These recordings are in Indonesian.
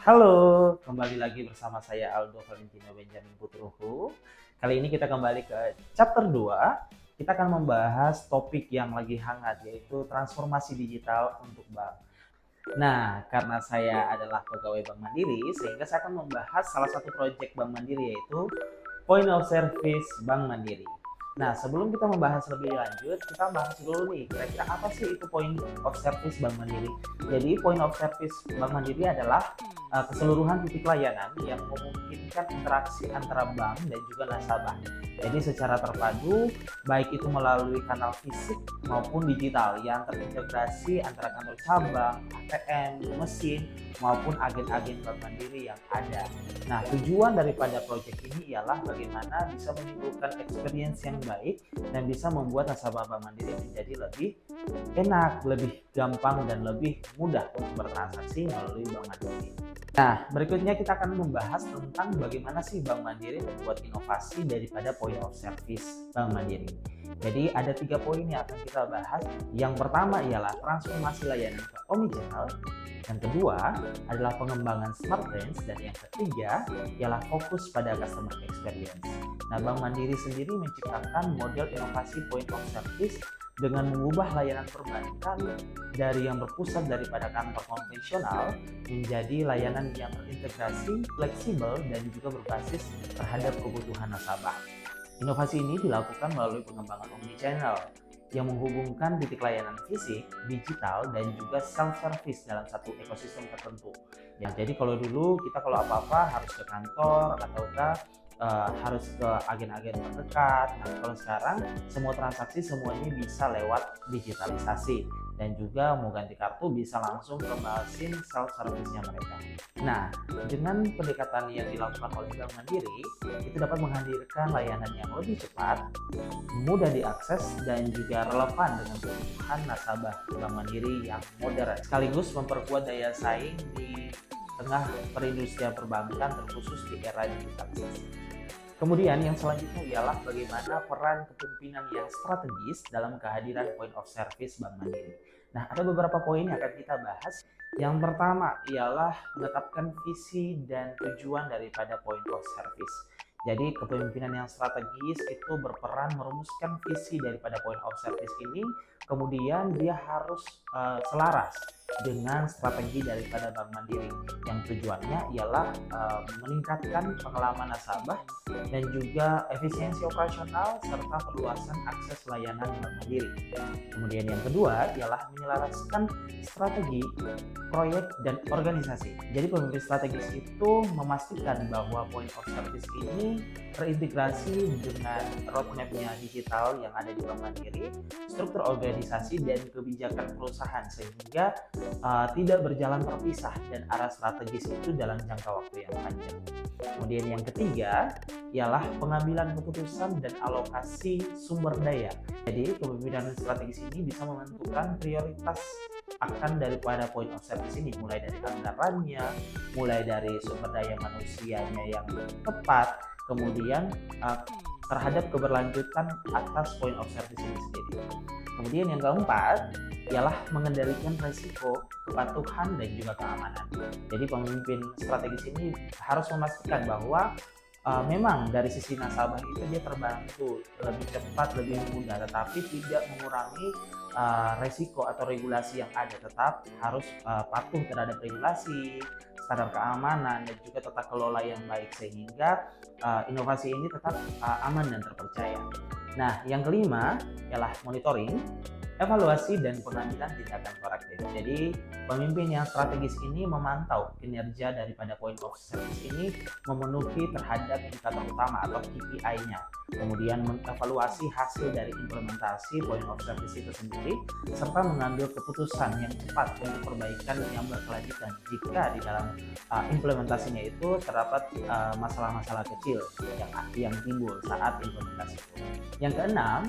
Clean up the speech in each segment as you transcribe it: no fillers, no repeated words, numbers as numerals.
Halo, kembali lagi bersama saya Aldo Valentino Benjamin Putruhu. Kali ini kita kembali ke chapter 2. Kita akan membahas topik yang lagi hangat, yaitu transformasi digital untuk bank. Nah, karena saya adalah pegawai Bank Mandiri, sehingga saya akan membahas salah satu proyek Bank Mandiri, yaitu Point of Service Bank Mandiri. Nah, sebelum kita membahas lebih lanjut, kita bahas dulu nih, kira-kira apa sih itu Point of Service Bank Mandiri? Jadi, Point of Service Bank Mandiri adalah keseluruhan titik layanan yang memungkinkan interaksi antara bank dan juga nasabah. Jadi secara terpadu, baik itu melalui kanal fisik maupun digital yang terintegrasi antara kantor cabang, ATM, mesin, maupun agen-agen Bank Mandiri yang ada. Nah, tujuan daripada proyek ini ialah bagaimana bisa menimbulkan experience yang baik dan bisa membuat nasabah Bank Mandiri menjadi lebih enak, lebih gampang, dan lebih mudah untuk bertransaksi melalui Bank Mandiri. Nah, berikutnya kita akan membahas tentang bagaimana sih Bank Mandiri membuat inovasi daripada Point of Service Bank Mandiri. Jadi ada 3 poin yang akan kita bahas. Yang pertama ialah transformasi layanan ke omnichannel. Yang kedua adalah pengembangan smart branch, dan yang ketiga ialah fokus pada customer experience. Nah, Bank Mandiri sendiri menciptakan model inovasi Point of Service dengan mengubah layanan perbankan dari yang berpusat daripada kantor konvensional menjadi layanan yang terintegrasi, fleksibel, dan juga berbasis terhadap kebutuhan nasabah. Inovasi ini dilakukan melalui pengembangan omnichannel yang menghubungkan titik layanan fisik, digital, dan juga self-service dalam satu ekosistem tertentu. Ya, jadi kalau dulu kita kalau apa-apa harus ke kantor ataukah harus ke agen-agen terdekat. Nah, kalau sekarang semua transaksi semuanya bisa lewat digitalisasi, dan juga mau ganti kartu bisa langsung ke mesin self service-nya mereka. Nah, dengan pendekatan yang dilakukan oleh Bank Mandiri, itu dapat menghadirkan layanan yang lebih cepat, mudah diakses, dan juga relevan dengan kebutuhan nasabah Bank Mandiri yang modern, sekaligus memperkuat daya saing di tengah perindustrian perbankan terkhusus di era digitalisasi. Kemudian yang selanjutnya ialah bagaimana peran kepemimpinan yang strategis dalam kehadiran Point of Service Bank Mandiri. Nah, ada beberapa poin yang akan kita bahas. Yang pertama ialah menetapkan visi dan tujuan daripada Point of Service. Jadi kepemimpinan yang strategis itu berperan merumuskan visi daripada Point of Service ini, kemudian dia harus selaras dengan strategi daripada Bank Mandiri yang tujuannya ialah meningkatkan pengalaman nasabah dan juga efisiensi operasional serta perluasan akses layanan Bank Mandiri. Kemudian yang kedua ialah menyelaraskan strategi, proyek, dan organisasi. Jadi pemimpin strategis itu memastikan bahwa Point of Service ini terintegrasi dengan roadmap-nya digital yang ada di Bank Mandiri, struktur organisasi, dan kebijakan perusahaan, sehingga tidak berjalan terpisah dan arah strategis itu dalam jangka waktu yang panjang. Kemudian yang ketiga ialah pengambilan keputusan dan alokasi sumber daya. Jadi kepemimpinan strategis ini bisa menentukan prioritas akan daripada Point of Service ini, mulai dari anggarannya, mulai dari sumber daya manusianya yang tepat, kemudian terhadap keberlanjutan atas Point of Service ini sendiri. Kemudian yang keempat ialah mengendalikan resiko, kepatuhan, dan juga keamanan. Jadi pemimpin strategis ini harus memastikan bahwa memang dari sisi nasabah itu dia terbantu lebih cepat, lebih mudah, tetapi tidak mengurangi resiko atau regulasi yang ada. Tetap harus patuh terhadap regulasi, standar keamanan, dan juga tata kelola yang baik, sehingga inovasi ini tetap aman dan terpercaya. Nah, yang kelima ialah monitoring, evaluasi, dan pengambilan tindakan korektif. Jadi pemimpin yang strategis ini memantau kinerja daripada Point of Service ini memenuhi terhadap indikator utama atau KPI-nya, kemudian mengevaluasi hasil dari implementasi Point of Service itu sendiri, serta mengambil keputusan yang cepat untuk perbaikan yang berkelanjutan jika di dalam implementasinya itu terdapat masalah-masalah kecil yang timbul saat implementasi itu. Yang keenam,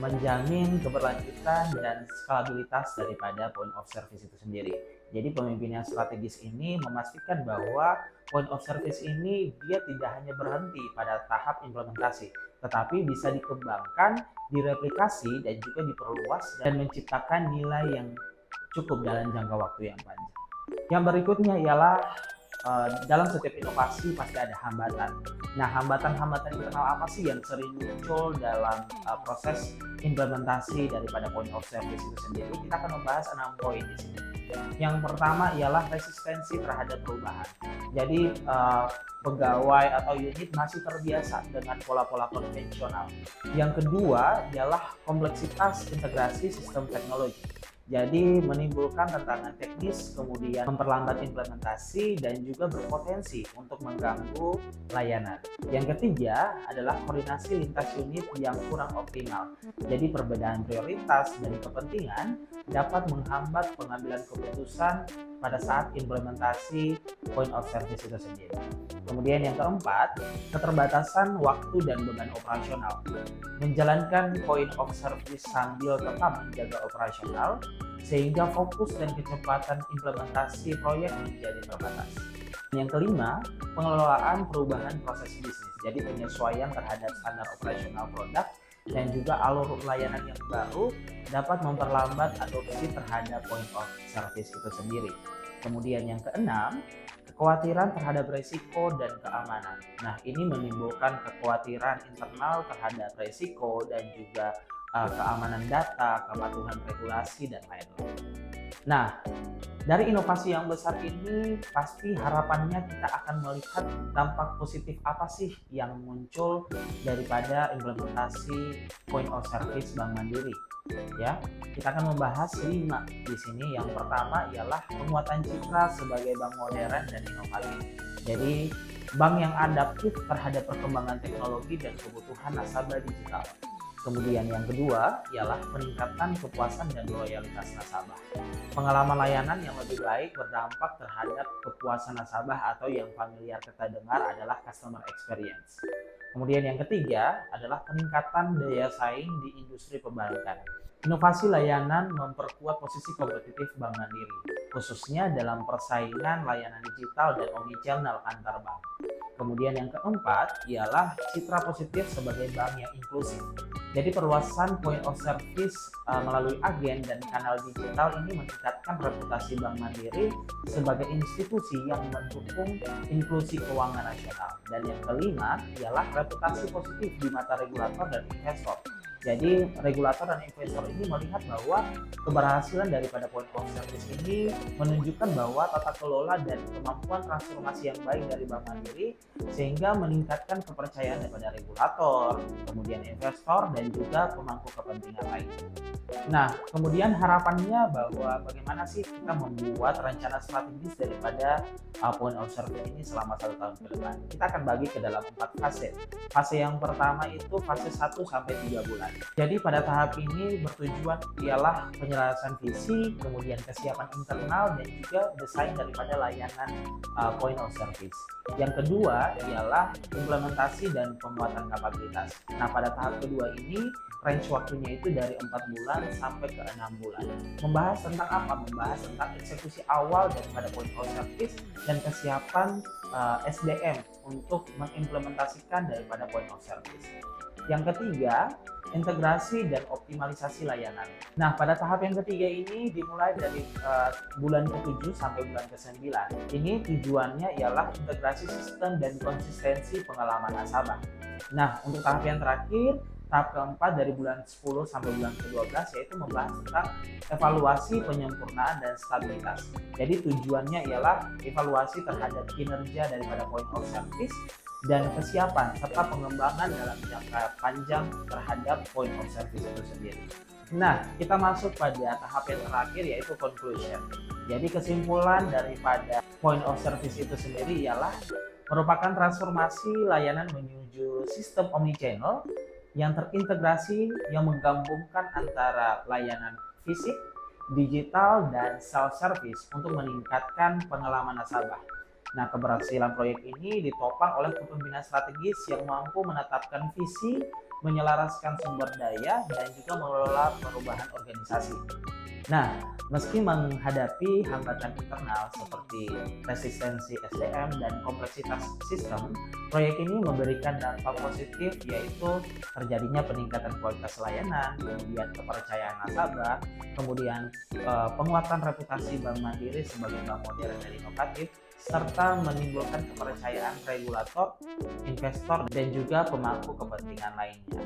menjamin keberlanjutan dan skalabilitas daripada Point of Service itu sendiri. Jadi pemimpin yang strategis ini memastikan bahwa Point of Service ini dia tidak hanya berhenti pada tahap implementasi, tetapi bisa dikembangkan, direplikasi, dan juga diperluas dan menciptakan nilai yang cukup dalam jangka waktu yang panjang. Yang berikutnya ialah dalam setiap inovasi pasti ada hambatan. Nah, hambatan-hambatan internal apa sih yang sering muncul dalam proses implementasi daripada point of service itu sendiri? Kita akan membahas 6 poin di sini. Yang pertama ialah resistensi terhadap perubahan. Jadi pegawai atau unit masih terbiasa dengan pola-pola konvensional. Yang kedua ialah kompleksitas integrasi sistem teknologi. Jadi menimbulkan tantangan teknis, kemudian memperlambat implementasi dan juga berpotensi untuk mengganggu layanan. Yang ketiga adalah koordinasi lintas unit yang kurang optimal. Jadi perbedaan prioritas dan kepentingan dapat menghambat pengambilan keputusan pada saat implementasi point of service itu sendiri. Kemudian yang keempat, keterbatasan waktu dan beban operasional. Menjalankan point of service sambil tetap menjaga operasional, sehingga fokus dan kecepatan implementasi proyek menjadi terbatas. Yang kelima, pengelolaan perubahan proses bisnis. Jadi penyesuaian terhadap standar operasional produk dan juga alur layanan yang baru dapat memperlambat adopsi terhadap point of service itu sendiri. Kemudian yang keenam, kekhawatiran terhadap risiko dan keamanan. Nah, ini menimbulkan kekhawatiran internal terhadap risiko dan juga keamanan data, kepatuhan regulasi, dan lain-lain. Nah, dari inovasi yang besar ini pasti harapannya kita akan melihat dampak positif apa sih yang muncul daripada implementasi point of service Bank Mandiri. Ya, kita akan membahas 5 di sini. Yang pertama ialah penguatan citra sebagai bank modern dan inovatif. Jadi, bank yang adaptif terhadap perkembangan teknologi dan kebutuhan nasabah digital. Kemudian yang kedua ialah peningkatan kepuasan dan loyalitas nasabah. Pengalaman layanan yang lebih baik berdampak terhadap kepuasan nasabah atau yang familiar kita dengar adalah customer experience. Kemudian yang ketiga adalah peningkatan daya saing di industri perbankan. Inovasi layanan memperkuat posisi kompetitif Bank Mandiri, khususnya dalam persaingan layanan digital dan omnichannel antar bank. Kemudian yang keempat ialah citra positif sebagai bank yang inklusif. Jadi perluasan point of service melalui agen dan kanal digital ini meningkatkan reputasi Bank Mandiri sebagai institusi yang mendukung inklusi keuangan nasional. Dan yang kelima ialah reputasi positif di mata regulator dan investor. Jadi regulator dan investor ini melihat bahwa keberhasilan daripada point of service ini menunjukkan bahwa tata kelola dan kemampuan transformasi yang baik dari Bank Mandiri sehingga meningkatkan kepercayaan daripada regulator, kemudian investor dan juga pemangku kepentingan lain. Nah, kemudian harapannya bahwa bagaimana sih kita membuat rencana strategis daripada point of service ini selama 1 tahun ke depan. Kita akan bagi ke dalam 4 fase. Fase yang pertama itu fase 1 sampai 3 bulan. Jadi pada tahap ini bertujuan ialah penyelesaian visi, kemudian kesiapan internal dan juga desain daripada layanan point of service. Yang kedua ialah implementasi dan penguatan kapabilitas. Nah, pada tahap kedua ini range waktunya itu dari 4 bulan sampai ke 6 bulan. Membahas tentang apa? Membahas tentang eksekusi awal daripada point of service dan kesiapan SDM untuk mengimplementasikan daripada point of service. Yang ketiga, integrasi dan optimalisasi layanan. Nah, pada tahap yang ketiga ini dimulai dari bulan ke-7 sampai bulan ke-9. Ini tujuannya ialah integrasi sistem dan konsistensi pengalaman nasabah. Nah, untuk tahap yang terakhir, tahap keempat dari bulan 10 sampai bulan ke-12 yaitu membahas tentang evaluasi, penyempurnaan, dan stabilitas. Jadi tujuannya ialah evaluasi terhadap kinerja daripada point of service dan kesiapan serta pengembangan dalam jangka panjang terhadap point of service itu sendiri. Nah, kita masuk pada tahap yang terakhir yaitu conclusion. Jadi kesimpulan daripada point of service itu sendiri ialah merupakan transformasi layanan menuju sistem omnichannel yang terintegrasi yang menggabungkan antara layanan fisik, digital, dan self-service untuk meningkatkan pengalaman nasabah. Nah, keberhasilan proyek ini ditopang oleh kepemimpinan strategis yang mampu menetapkan visi, menyelaraskan sumber daya, dan juga mengelola perubahan organisasi. Nah, meski menghadapi hambatan internal seperti resistensi SDM dan kompleksitas sistem, proyek ini memberikan dampak positif yaitu terjadinya peningkatan kualitas layanan, kemudian kepercayaan nasabah, kemudian penguatan reputasi Bank Mandiri sebagai bank modern dan inovatif, serta menimbulkan kepercayaan regulator, investor, dan juga pemangku kepentingan lainnya.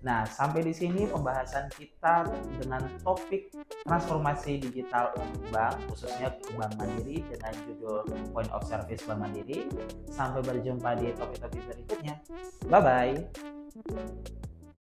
Nah, sampai di sini pembahasan kita dengan topik transformasi digital untuk bank, khususnya Bank Mandiri dengan judul Point of Service Bank Mandiri. Sampai berjumpa di topik-topik berikutnya. Bye-bye.